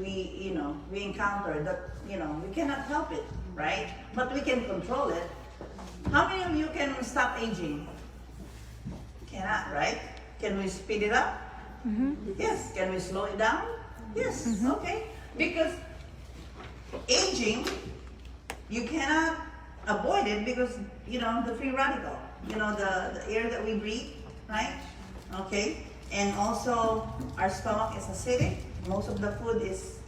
we encounter that, we cannot help it, right? But we can control it. How many of you can stop aging? Cannot, right? Can we speed it up? Yes. Can we slow it down? Yes. Okay. Because aging, you cannot avoid it because, the free radical, the air that we breathe, right? Okay. And also, our stomach is acidic. Most of the food is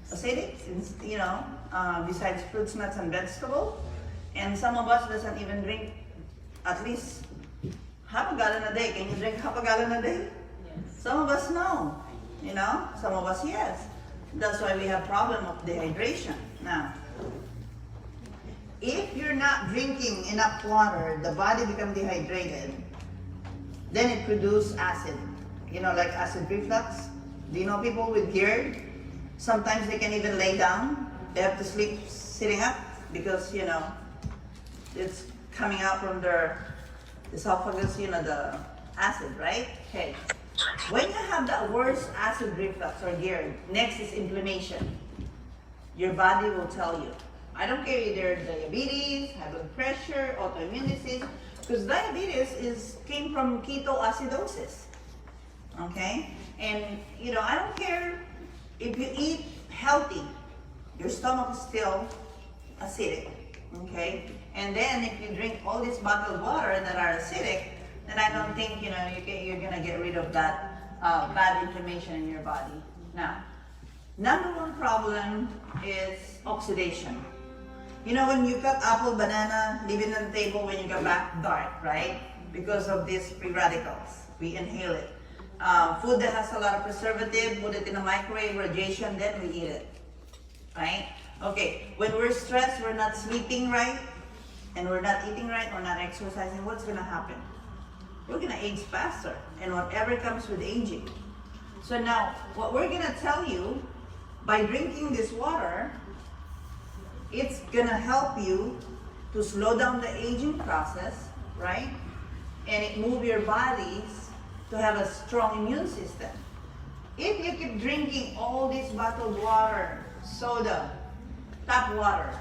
acidic, besides fruits, nuts, and vegetables. And some of us doesn't even drink at least half a gallon a day. Can you drink half a gallon a day? Yes. Some of us no. Some of us yes. That's why we have problem of dehydration. Now, if you're not drinking enough water, the body becomes dehydrated. Then it produces acid. Like acid reflux. Do you know people with GERD? Sometimes they can even lay down. They have to sleep sitting up because, it's coming out from their esophagus, the acid, right? Okay. When you have the worst acid reflux or GERD, next is inflammation. Your body will tell you. I don't care either diabetes, high blood pressure, autoimmune disease, because diabetes came from ketoacidosis. Okay? And, I don't care if you eat healthy, your stomach is still acidic. Okay? And then if you drink all this bottled water that are acidic, then I don't think, you're going to get rid of that bad inflammation in your body. Now, number one problem is oxidation. When you cut apple, banana, leave it on the table, when you come back, dark, right? Because of these free radicals. We inhale it. Food that has a lot of preservative, put it in a microwave, radiation, then we eat it. Right? Okay, when we're stressed, we're not sleeping right, and we're not eating right, or not exercising, what's going to happen? We're going to age faster, and whatever comes with aging. So now, what we're going to tell you, by drinking this water, it's going to help you to slow down the aging process, right? And it move your bodies to have a strong immune system. If you keep drinking all this bottled water, soda, tap water,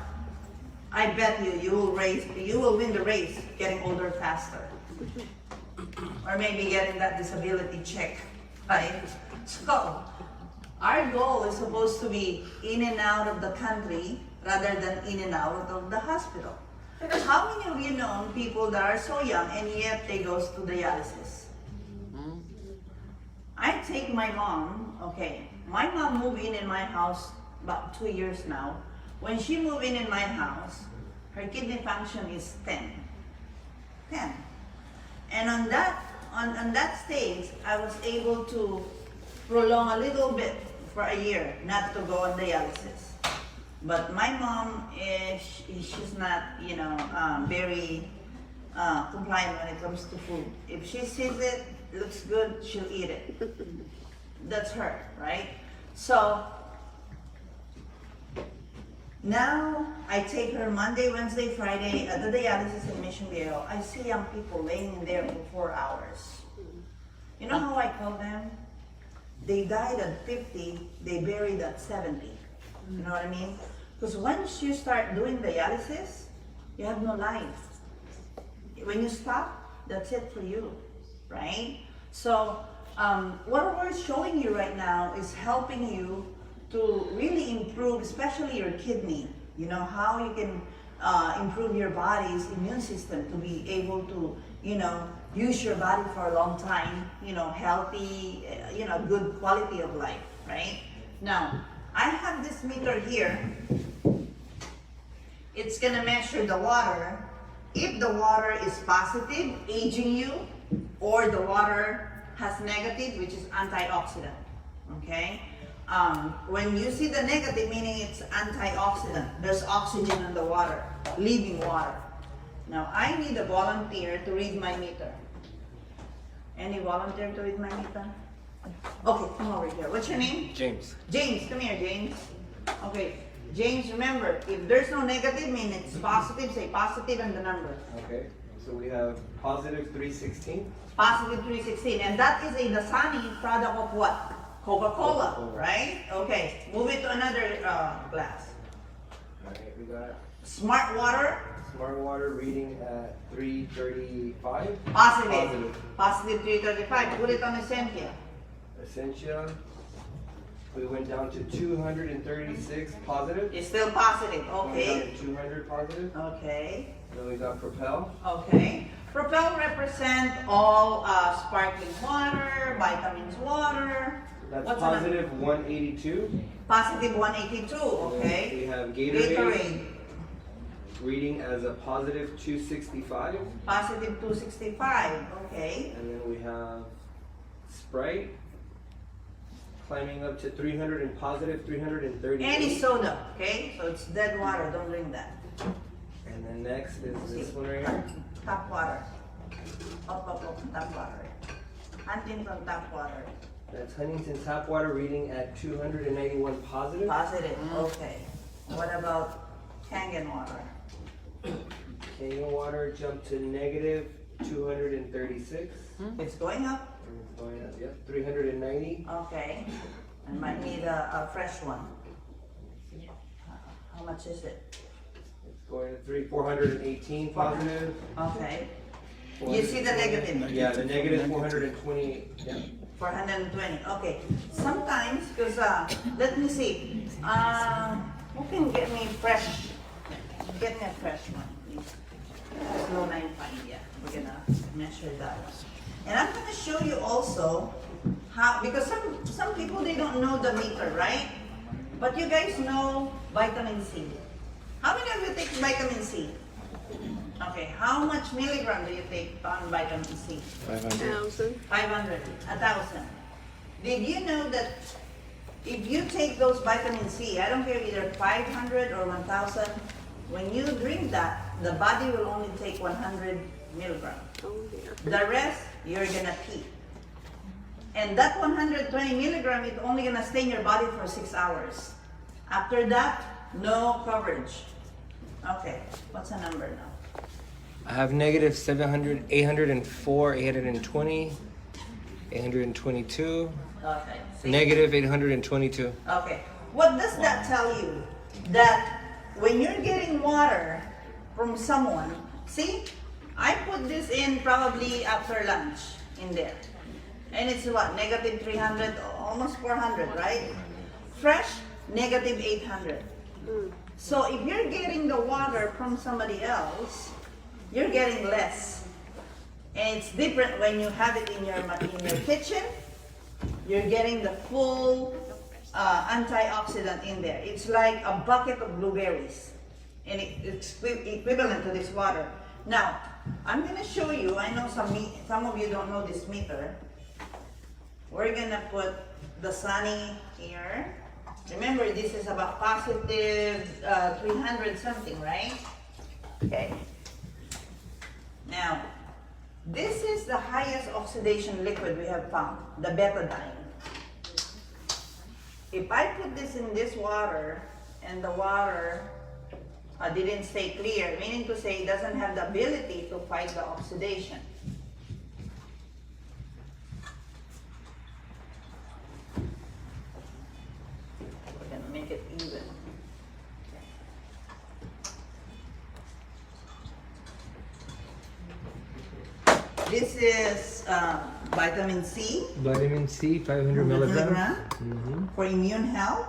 I bet you will win the race getting older faster. Or maybe getting that disability check, right? So, our goal is supposed to be in and out of the country rather than in and out of the hospital. How many of you know people that are so young and yet they go to dialysis? I take my mom, my mom moved in my house about 2 years now. When she moved in my house, her kidney function is 10. And on that stage, I was able to prolong a little bit for a year, not to go on dialysis. But my mom, she's not, very compliant when it comes to food. If she sees it, looks good, she'll eat it. That's her, right? So, now, I take her Monday, Wednesday, Friday at the dialysis in Mission Viejo. I see young people laying there for 4 hours. You know how I call them? They died at 50, they buried at 70. You know what I mean? Because once you start doing dialysis, you have no life. When you stop, that's it for you, right? So, what we're showing you right now is helping you to really improve, especially your kidney. How you can improve your body's immune system to be able to, use your body for a long time, healthy, good quality of life, right? Now, I have this meter here. It's gonna measure the water. If the water is positive, aging you, or the water has negative, which is antioxidant, okay? When you see the negative, meaning it's antioxidant. There's oxygen in the water, living water. Now, I need a volunteer to read my meter. Any volunteer to read my meter? Okay, come over here. What's your name? James. James, come here, James. Okay, James, remember, if there's no negative, mean it's positive, say positive and the number. Okay, so we have positive 316. Positive 316, and that is a Dasani product of what? Coca-Cola, Coca-Cola. right? Okay, move it to another glass. Alright, we got Smart water, Smart Water reading at 335. positive. Positive 335. Put it on Essentia. Essentia, we went down to 236 positive. It's still positive. Went down Okay. to 200 positive. Okay. Then we got Propel. Okay. Propel represent all sparkling water, vitamins water. That's What's another? positive 182. Positive 182. We Okay. have Gatorade, Gatorade. reading as a positive 265. Positive 265. Okay. And then we have Sprite, climbing up to 300 and positive 338. Any soda. Okay. So it's dead water. Don't drink that. And then next is this one right here. Tap water. Up, tap water. Huntington tap water. That's Huntington Tap Water reading at 291 positive. Positive. Okay. What about Kangen water? Kangen Water jumped to negative 236. It's going up. And it's going up, yep, 390. Okay. I might need a fresh one. How much is it? It's going to 418 positive. Okay. You see the negative? Yeah, the negative 428. Yeah. 420. Okay. Sometimes, because let me see. Who can get me fresh? Get me a fresh one, please. Slow 95. Yeah. We're gonna measure that. And I'm gonna show you also how, because some people they don't know the meter, right? But you guys know vitamin C. How many of you take vitamin C? Okay, how much milligram do you take on vitamin C? 1,000. 500, 1,000. Did you know that if you take those vitamin C, I don't care either 500 or 1,000, when you drink that, the body will only take 100 milligram. Oh dear. The rest, you're gonna pee. And that 120 milligram is only gonna stay in your body for 6 hours. After that, no coverage. Okay, what's the number now? I have negative 700, 804, 820, 822, Okay. see? negative 822. Okay. What does that tell you? That when you're getting water from someone, see, I put this in probably after lunch in there. And it's what? Negative 300, almost 400, right? Fresh, negative 800. So if you're getting the water from somebody else, you're getting less. And it's different when you have it in your kitchen. You're getting the full antioxidant in there. It's like a bucket of blueberries. And it's equivalent to this water. Now, I'm going to show you, I know some of you don't know this meter. We're going to put the Sunny here. Remember, this is about positive 300 something, right? Okay. Now, this is the highest oxidation liquid we have found, the betadine. If I put this in this water, and the water didn't stay clear, meaning to say it doesn't have the ability to fight the oxidation. We're gonna make it even. This is vitamin C. Vitamin C, 500 milligram Mm-hmm. for immune health,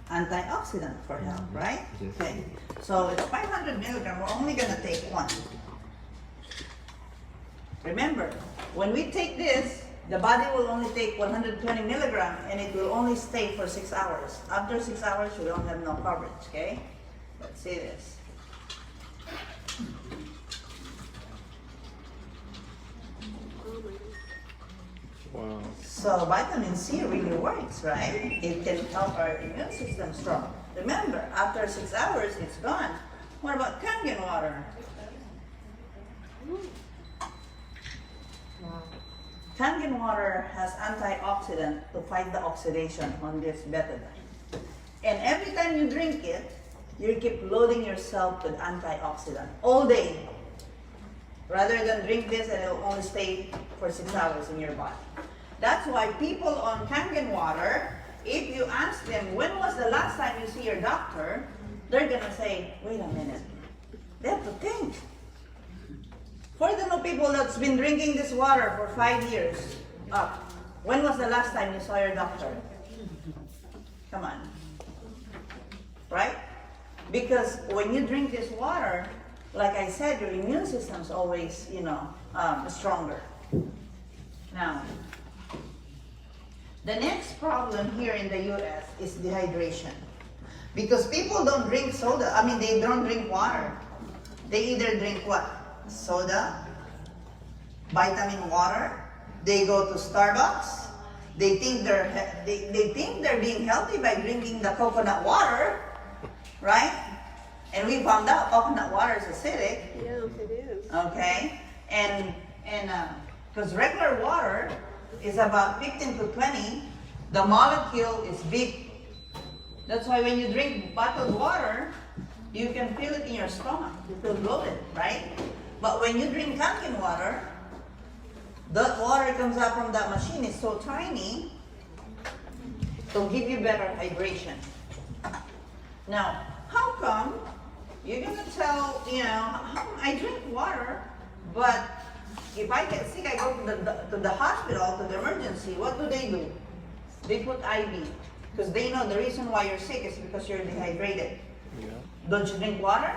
antioxidant for health, right? Yes. Okay, so it's 500 milligram. We're only gonna take one. Remember, when we take this, the body will only take 120 milligram and it will only stay for 6 hours. After 6 hours, we don't have no coverage, okay? Let's see this. Oh my God. Wow. So vitamin C really works, right? It can help our immune system strong. Remember, after 6 hours, it's gone. What about Kangen water? Kangen water has antioxidant to fight the oxidation on this betadine. And every time you drink it, you keep loading yourself with antioxidant all day. Rather than drink this and it will only stay for 6 hours in your body. That's why people on Kangen water, if you ask them, when was the last time you see your doctor, they're gonna say, wait a minute. They have to think. For the no people that's been drinking this water for 5 years up, when was the last time you saw your doctor? Come on. Right? Because when you drink this water, like I said, your immune system's always, stronger. Now, the next problem here in the US is dehydration. Because people don't drink soda, they don't drink water. They either drink what? Soda, vitamin water. They go to Starbucks. They think they're being healthy by drinking the coconut water, right? And we found out coconut water is acidic. Yeah, it is. Okay, and because regular water is about 15 to 20, the molecule is big. That's why when you drink bottled water, you can feel it in your stomach. You feel bloated, right? But when you drink Kangen water, that water comes out from that machine is so tiny, it'll give you better hydration. Now, how come you're gonna tell, I drink water, but if I get sick, I go to the hospital, to the emergency. What do? They put IV. Because they know the reason why you're sick is because you're dehydrated. Yeah. Don't you drink water?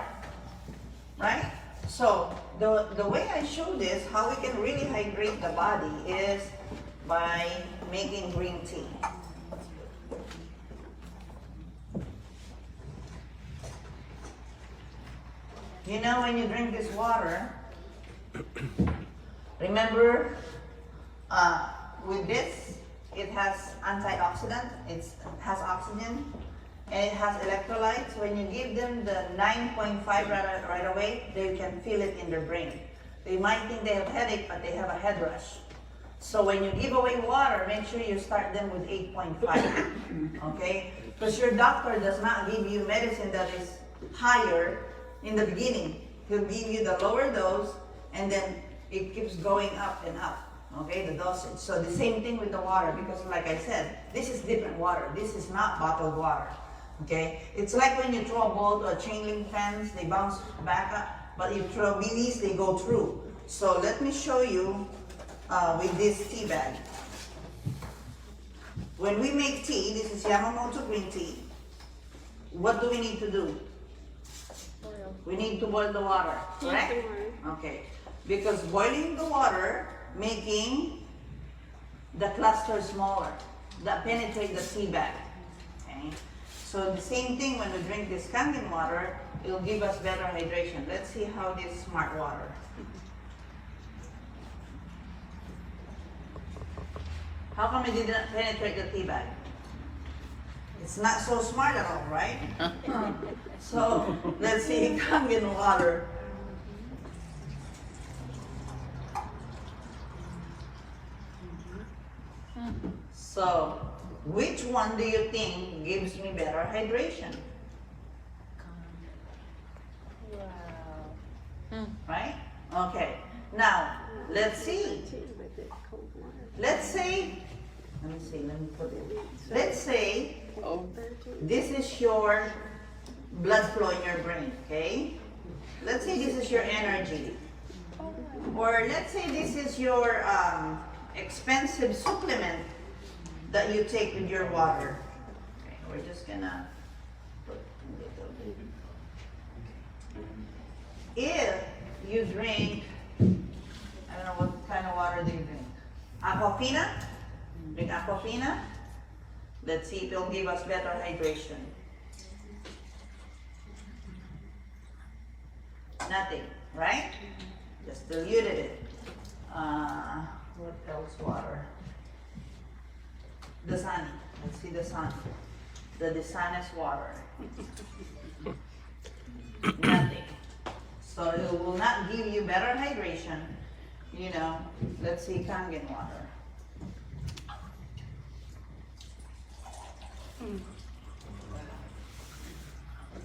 Right? So, the way I show this, how we can really hydrate the body is by making green tea. When you drink this water, remember, with this, it has antioxidant, it has oxygen, and it has electrolytes. When you give them the 9.5 right away, they can feel it in their brain. They might think they have headache, but they have a head rush. So when you give away water, make sure you start them with 8.5, okay? Because your doctor does not give you medicine that is higher in the beginning. He'll give you the lower dose, and then it keeps going up and up. Okay, the dosage. So the same thing with the water, because like I said, this is different water. This is not bottled water. Okay, it's like when you throw a ball to a chain link fence, they bounce back up, but you throw BBs, they go through. So let me show you with this tea bag. When we make tea, this is Yamamoto green tea. What do we need to do? Boil. We need to boil the water, correct? Heat the water. Okay, because boiling the water, making the cluster smaller, that penetrate the tea bag. Okay, so the same thing when we drink this Kangen water, it will give us better hydration. Let's see how this smart water. How come it didn't penetrate the tea bag? It's not so smart at all, right? So let's see Kangen water. So, which one do you think gives me better hydration? Wow. Right? Okay. Now, let's see. Tea with it, cold water. Let's say, let me put it. Let's say this is your blood flow in your brain, okay? Let's say this is your energy. Or let's say this is your expensive supplement that you take with your water. Okay, we're just gonna put a little bit. If you drink, I don't know what kind of water do you drink? Aquafina? Drink Aquafina? Let's see if it'll give us better hydration. Nothing, right? Just diluted it. What else water? Dasani. Let's see Dasani. The Dasani's water. Nothing. So it will not give you better hydration. Let's see Kangen water.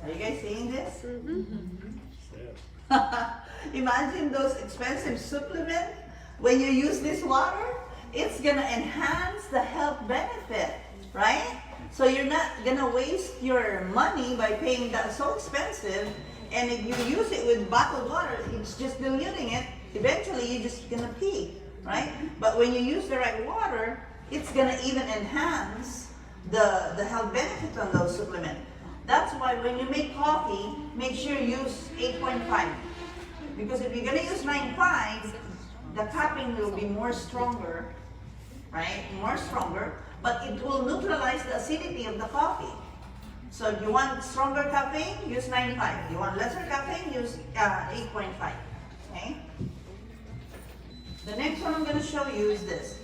Are you guys seeing this? Imagine those expensive supplements. When you use this water, it's gonna enhance the health benefit, right? So you're not gonna waste your money by paying that so expensive, and if you use it with bottled water, it's just diluting it. Eventually, you're just gonna pee, right? But when you use the right water, it's gonna even enhance the health benefit on those supplements. That's why when you make coffee, make sure you use 8.5. Because if you're gonna use 9.5, the caffeine will be more stronger, right? More stronger, but it will neutralize the acidity of the coffee. So if you want stronger caffeine, use 9.5. You want lesser caffeine, use 8.5. Okay? The next one I'm gonna show you is this.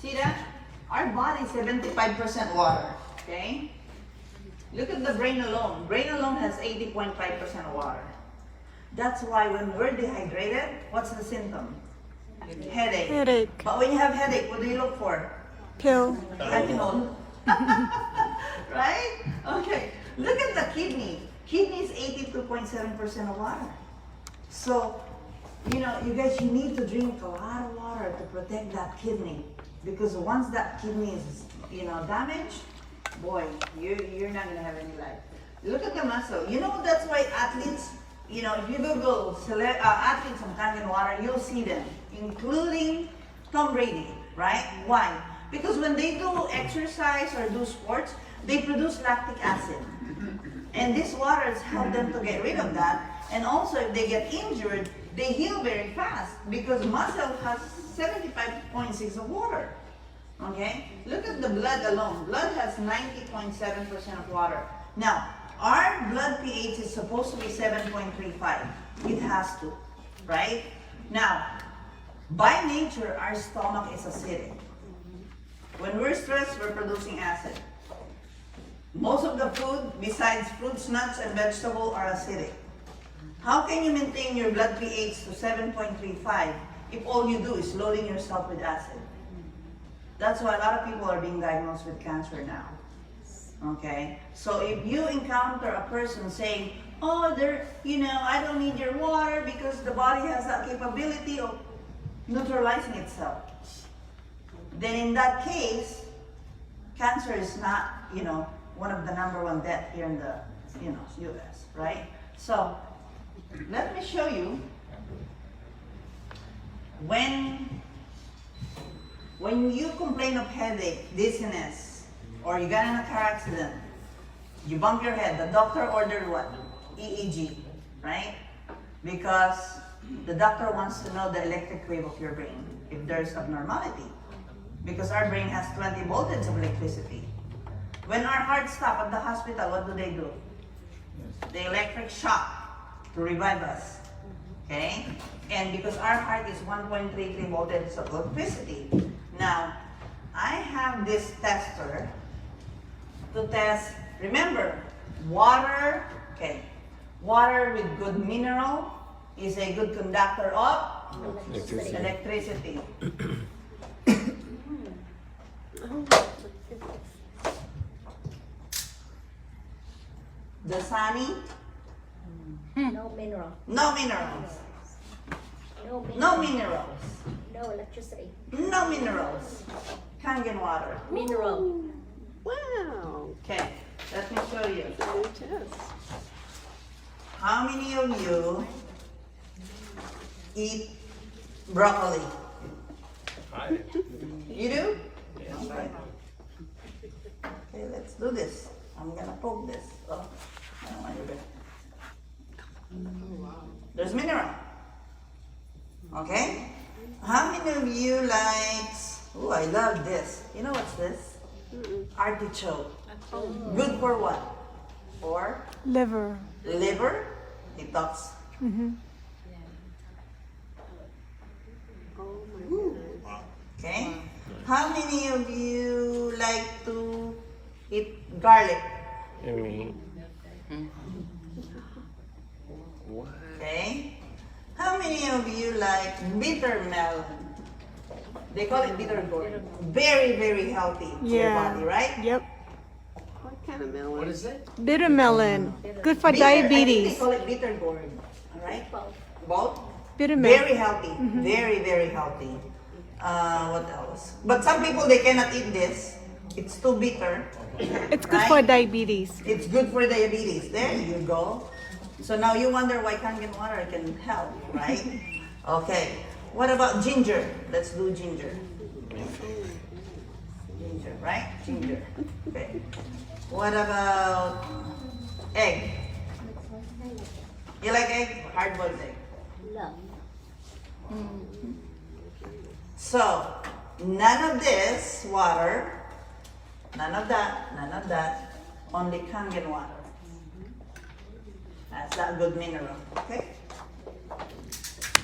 See that? Our body is 75% water, okay? Look at the brain alone. Brain alone has 80.5% water. That's why when we're dehydrated, what's the symptom? Headache. Headache. But when you have headache, what do you look for? Pill. Tylenol. Right? Okay. Look at the kidney. Kidney is 82.7% of water. So, you know, you guys, you need to drink a lot of water to protect that kidney. Because once that kidney is, you know, damaged, boy, you're not gonna have any life. Look at the muscle. You know, that's why athletes, you know, if you Google athletes on Kangen water, you'll see them, including Tom Brady, right? Why? Because when they do exercise or do sports, they produce lactic acid. And this water has helped them to get rid of that. And also, if they get injured, they heal very fast because muscle has 75.6 of water. Okay? Look at the blood alone. Blood has 90.7% of water. Now, our blood pH is supposed to be 7.35. It has to, right? Now, by nature, our stomach is acidic. When we're stressed, we're producing acid. Most of the food, besides fruits, nuts, and vegetables, are acidic. How can you maintain your blood pH to 7.35 if all you do is loading yourself with acid? That's why a lot of people are being diagnosed with cancer now. Okay? So if you encounter a person saying, oh, I don't need your water because the body has that capability of neutralizing itself, then in that case, cancer is not, one of the #1 death here in the, U.S., right? So, let me show you when you complain of headache, dizziness, or you got in a car accident, you bump your head, the doctor ordered what? EEG, right? Because the doctor wants to know the electric wave of your brain, if there's abnormality. Because our brain has 20 voltage of electricity. When our hearts stop at the hospital, what do? The electric shock to revive us. Okay? And because our heart is 1.33 voltage of electricity. Now, I have this tester to test, remember, water with good mineral is a good conductor of electricity. Dasani, No mineral. no minerals. No mineral. No minerals. No electricity. No minerals. Kangen water. Mineral. Wow. Okay, let me show you. It's a new test. How many of you eat broccoli? I, You do? yes, Okay. Okay, let's do this. I'm gonna poke this. Oh, I don't want your bit. There's mineral. Okay? How many of you likes, oh, I love this. You know what's this? Artichoke. Good for what? For Liver. liver, detox. Oh my goodness. Okay? How many of you like to eat garlic? me. What? Okay? How many of you like bitter melon? They call it bitter gourd. Very, very healthy to your Yeah. body, right? Yep. What kind of melon? What is it? Bitter melon. Good for Bitter, I think they diabetes. call it bitter gourd. Alright? Both. Both? Vitamin. Very healthy. Very, very healthy. What else? But some people, they cannot eat this. It's too bitter. It's good Right? for diabetes. It's good for diabetes. There you go. So now you wonder why Kangen water can help, right? Okay. What about ginger? Let's do ginger. Ginger, right? Ginger. Okay. What about egg? You like egg? Hard-boiled egg. Love. So, none of this water, none of that, only Kangen water. That's that good mineral, okay?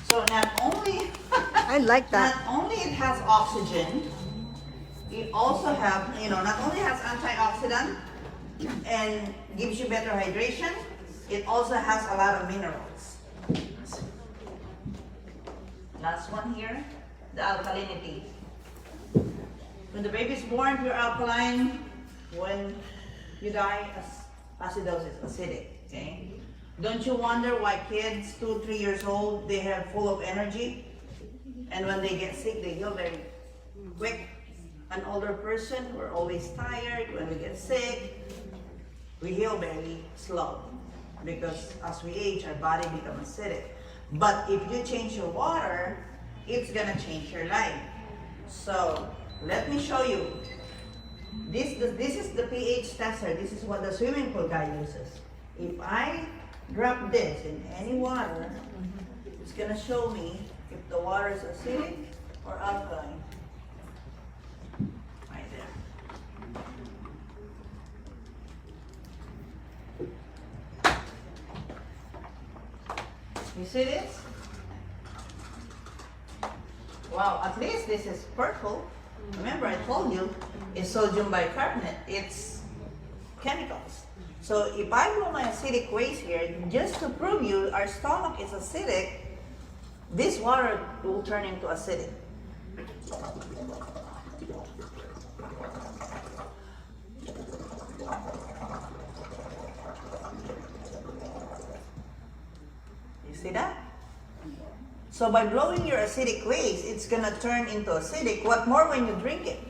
So not only, I like not that. only it has oxygen, it also have, not only has antioxidant and gives you better hydration, it also has a lot of minerals. Last one here, the alkalinity. When the baby's born, pure alkaline. When you die, acidosis, acidic, okay? Don't you wonder why kids 2, 3 years old, they have full of energy? And when they get sick, they heal very quick. An older person, we're always tired. When we get sick, we heal very slow. Because as we age, our body becomes acidic. But if you change your water, it's gonna change your life. So, let me show you. This is the pH tester. This is what the swimming pool guy uses. If I drop this in any water, it's gonna show me if the water is acidic or alkaline. Right there. You see this? Wow, at least this is purple. Remember I told you, it's sodium bicarbonate. It's chemicals. So if I blow my acidic waste here, just to prove you our stomach is acidic, this water will turn into acidic. You see that? So by blowing your acidic waste, it's gonna turn into acidic. What more when you drink it?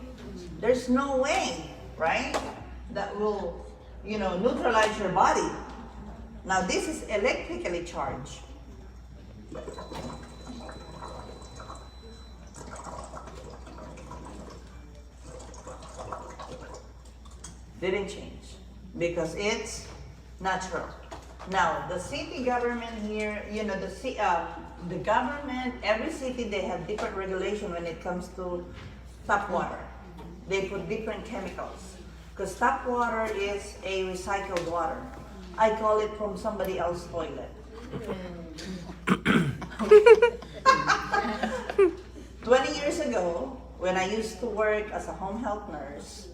There's no way, right? That will, neutralize your body. Now this is electrically charged. Didn't change because it's natural. Now the city government here, the government, every city, they have different regulation when it comes to tap water. They put different chemicals because tap water is a recycled water. I call it from somebody else's toilet. 20 years ago, when I used to work as a home health nurse,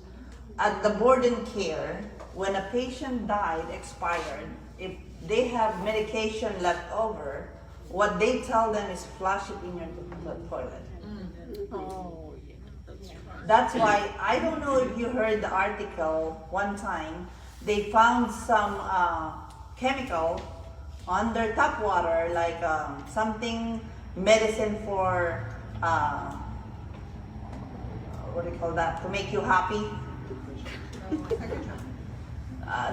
at the board and care, when a patient died, expired, if they have medication left over, what they tell them is flush it in your toilet. Oh, That's why, I don't know if you heard the article one time, they found some chemical on their tap water, like something, medicine for, what do you call that, to make you happy?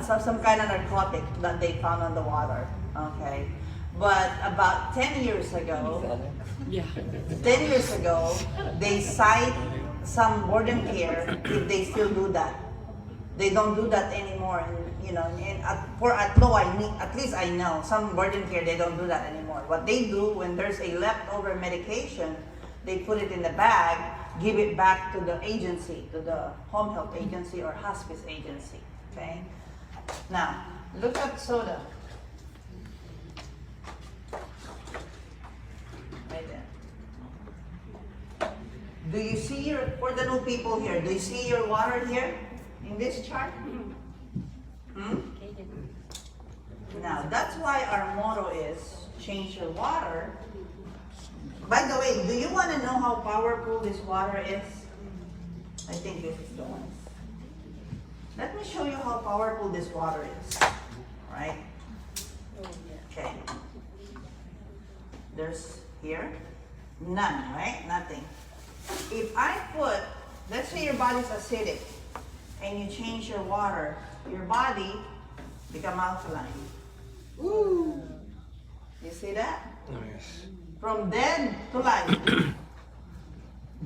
Some kind of narcotic that they found on the water, okay? But about 10 years ago, 10 years ago, they cite some board and care if they still do that. They don't do that anymore, and at least I know some board and care, they don't do that anymore. What they do when there's a leftover medication, they put it in the bag, give it back to the agency, to the home health agency or hospice agency. Okay. Now look at soda. Right there. Do you see for the new people here, do you see your water here in this chart? Now, that's why our motto is change your water. By the way, do you want to know how powerful this water is? I think this is the one. Let me show you how powerful this water is. Right? Okay. There's here, none, right? Nothing. If I put, let's say your body's acidic, and you change your water, your body become alkaline. Ooh. You see that? Nice. From dead to life.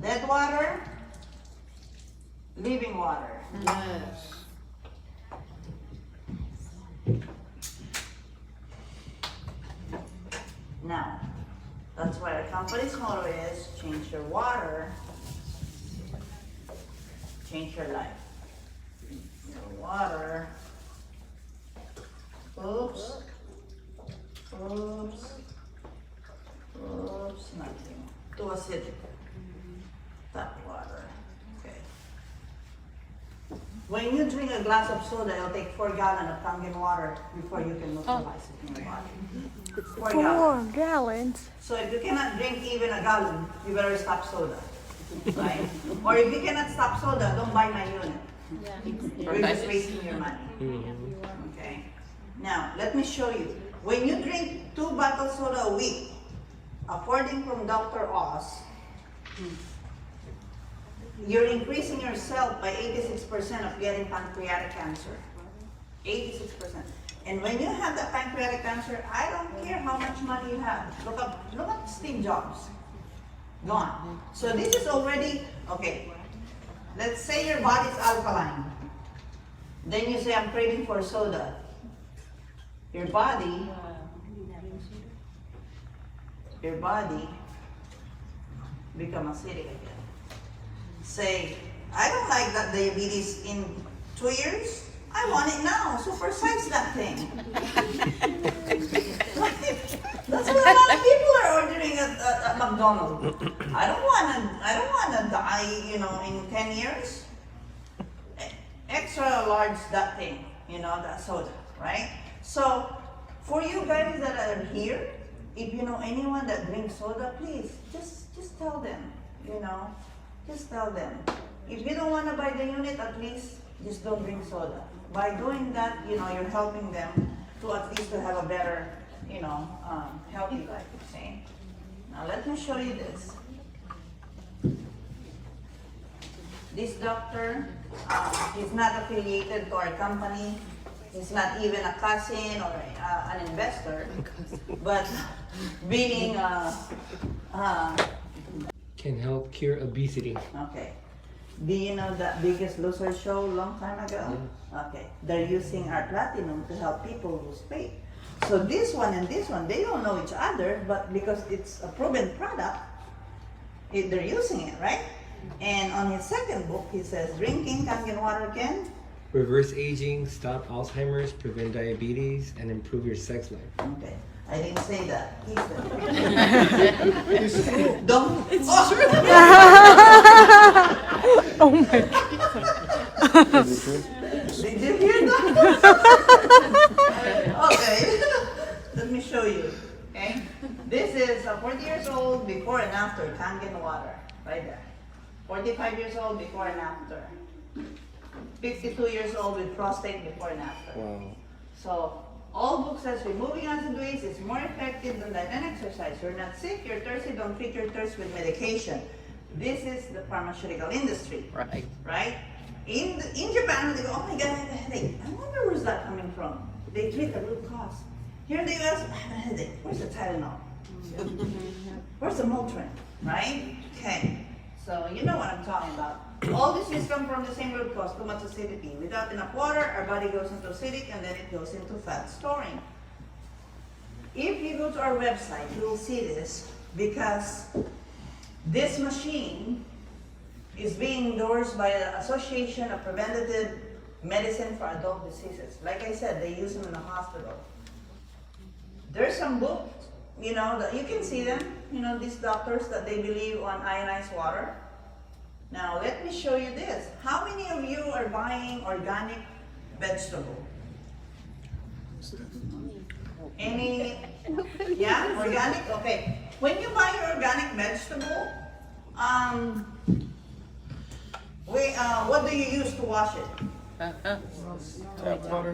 Dead water, living water. Yes. Now, that's why our company's motto is change your water, change your life. Your water. Oops. Oops. Oops, nothing. Too acidic. Tap water. Okay. When you drink a glass of soda, it'll take 4 gallons of Kangen water before you can neutralize it in your body. 4 gallons. 4 gallons. So if you cannot drink even a gallon, you better stop soda. Right? Or if you cannot stop soda, don't buy my unit. You're just wasting your money. Okay? Now, let me show you. When you drink 2 bottles soda a week, according from Dr. Oz, you're increasing yourself by 86% of getting pancreatic cancer. 86%. And when you have that pancreatic cancer, I don't care how much money you have. Look at Steve Jobs. Gone. So this is already, okay, let's say your body's alkaline. Then you say, I'm craving for soda. Your body become acidic again. Say, I don't like that diabetes in 2 years. I want it now. Supersize that thing. That's what a lot of people are ordering at McDonald's. I don't wanna die, in 10 years. Extra large that thing, that soda, right? So, for you guys that are here, if you know anyone that drinks soda, please, just tell them, just tell them. If you don't want to buy the unit, at least just don't drink soda. By doing that, you're helping them to at least to have a better, healthy life, see? Now let me show you this. This doctor, he's not affiliated to our company. He's not even a cousin or an investor, but being Can help cure obesity. okay. Do you know that Biggest Loser show long time ago? Okay. They're using our platinum to help people lose weight. So this one and this one, they don't know each other, but because it's a proven product, they're using it, right? And on his second book, he says, drinking Kangen water can Reverse aging, stop Alzheimer's, prevent diabetes, and improve your sex life. okay. I didn't say that. He said. Don't. It's true. Oh my God. Did you hear that? Okay. Let me show you. Okay. This is 40 years old before and after Kangen water. Right there. 45 years old before and after. 52 years old with prostate before and after. Wow. So, all books says removing acid waste is more effective than diet and exercise. You're not sick, you're thirsty, don't treat your thirst with medication. This is the pharmaceutical industry. Right. Right? In Japan, they go, oh my God, I have a headache. I wonder where's that coming from. They treat the root cause. Here in the US, I have a headache. Where's the Tylenol? Where's the Motrin? Right? Okay. So you know what I'm talking about. All this is come from the same root cause, too much acidity. Without enough water, our body goes into acidic and then it goes into fat storing. If you go to our website, you will see this because this machine is being endorsed by the Association of Preventative Medicine for Adult Diseases. Like I said, they use them in the hospital. There's some books, that you can see them, these doctors that they believe on ionized water. Now, let me show you this. How many of you are buying organic vegetable? Any? Yeah, organic? Okay. When you buy your organic vegetable, what do you use to wash it? Tap water.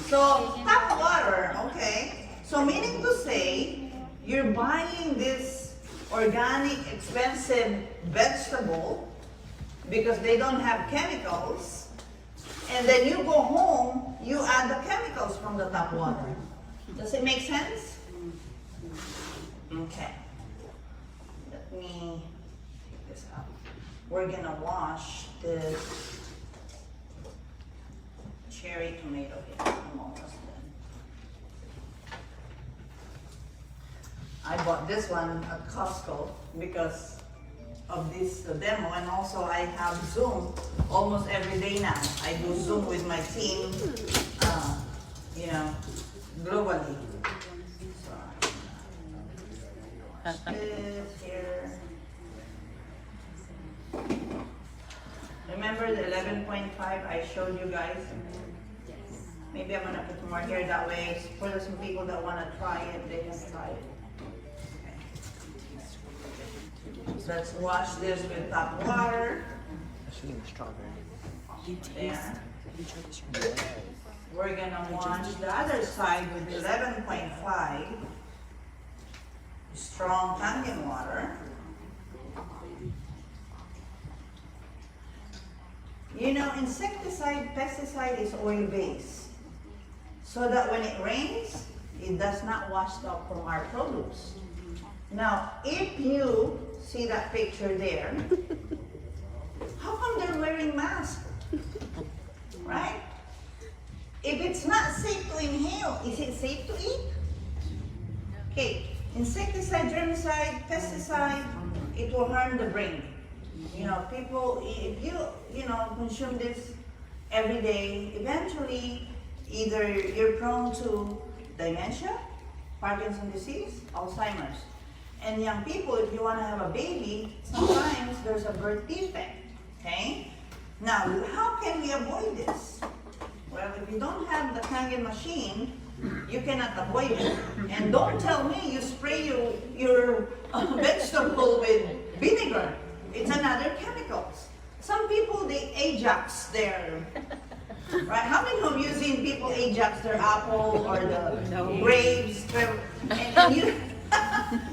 So, tap water, okay. So, meaning to say, you're buying this organic, expensive vegetable because they don't have chemicals, and then you go home, you add the chemicals from the tap water. Does it make sense? Okay. Let me take this out. We're gonna wash this cherry tomato here. I'm almost done. I bought this one at Costco because of this demo, and also I have Zoom almost every day now. I do Zoom with my team, globally. So, this here. Remember the 11.5 I showed you guys? Maybe I'm gonna put more here that way for some people that wanna try it, they can try it. Let's wash this with tap water. There. We're gonna wash the other side with 11.5 strong Kangen water. You know, insecticide, pesticide is oil-based, so that when it rains, it does not wash out from our produce. Now, if you see that picture there, how come they're wearing masks? Right? If it's not safe to inhale, is it safe to eat? Okay, insecticide, germicide, pesticide, it will harm the brain. You know, people, if you consume this every day, eventually either you're prone to dementia, Parkinson's disease, Alzheimer's. And young people, if you want to have a baby, sometimes there's a birth defect, okay? Now, how can we avoid this? Well, if you don't have the Kangen machine, you cannot avoid it. And don't tell me you spray your vegetable with vinegar. It's another chemicals. Some people, they Ajax their, right? How many of you seen people Ajax their apple or the grapes? And you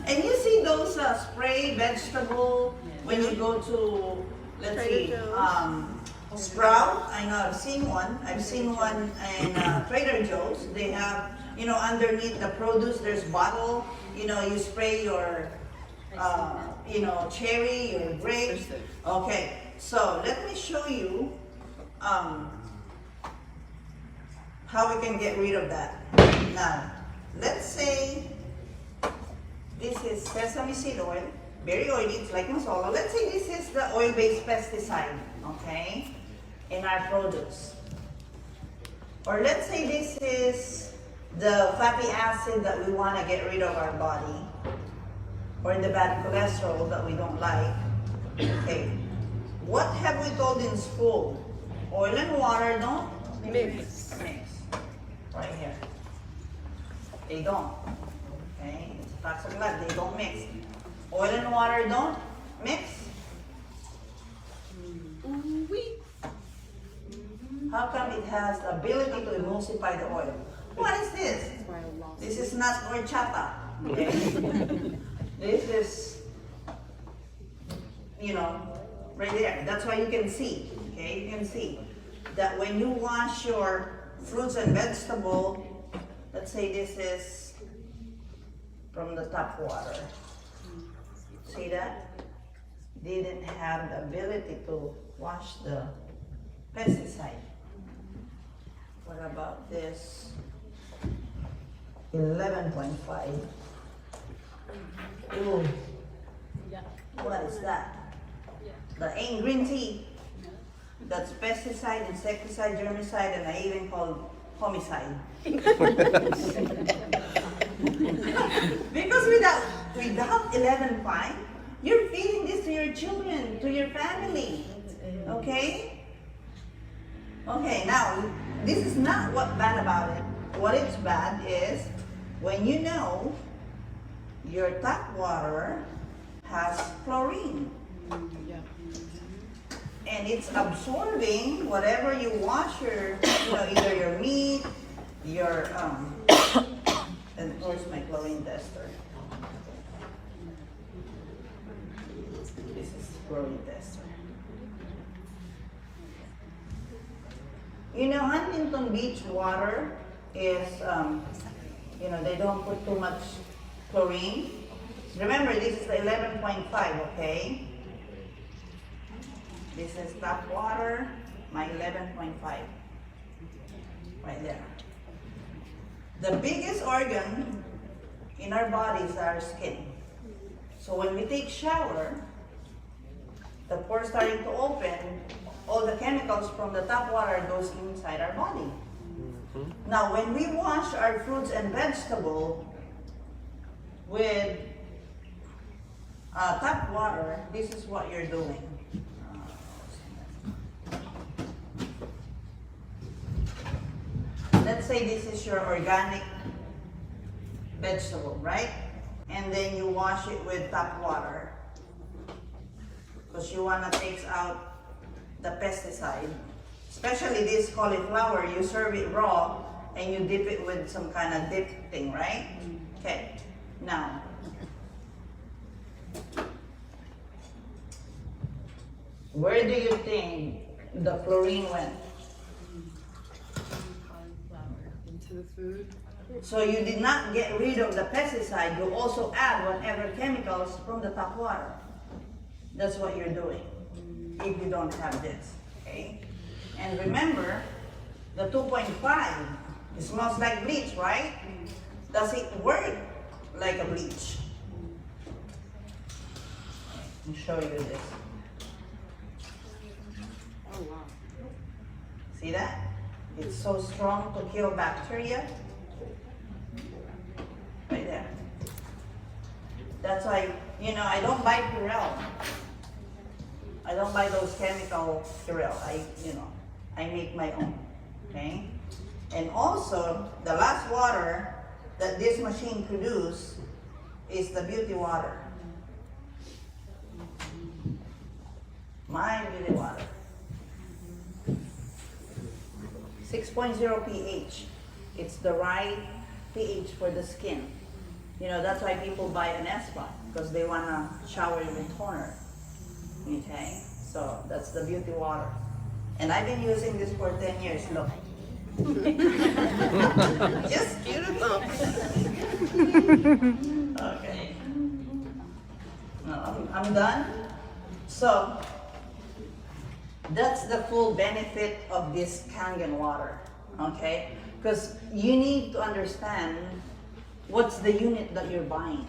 and you see those spray vegetable when you go to, let's see, Sprout. I know I've seen one. I've seen one in Trader Joe's. They have, underneath the produce, there's bottle. You spray your, cherry, your grapes. Okay, so let me show you how we can get rid of that. Now, let's say this is sesame seed oil, very oily, it's like masala. Let's say this is the oil-based pesticide, okay, in our produce. Or let's say this is the fatty acid that we want to get rid of our body, or the bad cholesterol that we don't like. Okay, what have we told in school? Oil and water don't mix. Right here. They don't. Okay, it's facts of life. They don't mix. Oil and water don't mix. How come it has the ability to emulsify the oil? What is this? This is not horchata. Okay? This is, right there. That's why you can see. Okay, you can see that when you wash your fruits and vegetable, let's say this is from the tap water. See that? Didn't have the ability to wash the pesticide. What about this? 11.5. Ooh. What is that? The ain't green tea. That's pesticide, insecticide, germicide, and I even call homicide. Because without 11.5, you're feeding this to your children, to your family. Okay? Okay, now, this is not what's bad about it. What is bad is when you know your tap water has chlorine. And it's absorbing whatever you wash your, either your meat, your, and where's my chlorine tester? chlorine test. You know, Huntington Beach water is, you know, they don't put too much chlorine. Remember, this is 11.5, okay? This is tap water, my 11.5. Right there. The biggest organ in our body is our skin. So when we take shower, the pores starting to open, all the chemicals from the tap water goes inside our body. Now, when we wash our fruits and vegetables with tap water, this is what you're doing. Let's say this is your organic vegetable, right? And then you wash it with tap water because you want to take out the pesticide. Especially this cauliflower, you serve it raw and you dip it with some kind of dip thing, right? Okay, now, where do you think the chlorine went? Into the food. So you did not get rid of the pesticide, you also add whatever chemicals from the tap water. That's what you're doing if you don't have this, okay? And remember, the 2.5, it smells like bleach, right? Does it work like a bleach? Let me show you this. Oh wow. See that? It's so strong to kill bacteria. Right there. That's why, you know, I don't buy Purell. I don't buy those chemical Purell. I make my own, okay? And also, the last water that this machine produces is the beauty water. My beauty water. 6.0 pH. It's the right pH for the skin. You know, that's why people buy an S-Spot, because they want to shower with toner. Okay? So, that's the beauty water. And I've been using this for 10 years, look. Just cute enough. Okay. No, I'm done. So, that's the full benefit of this Kangen water, okay? Because you need to understand what's the unit that you're buying.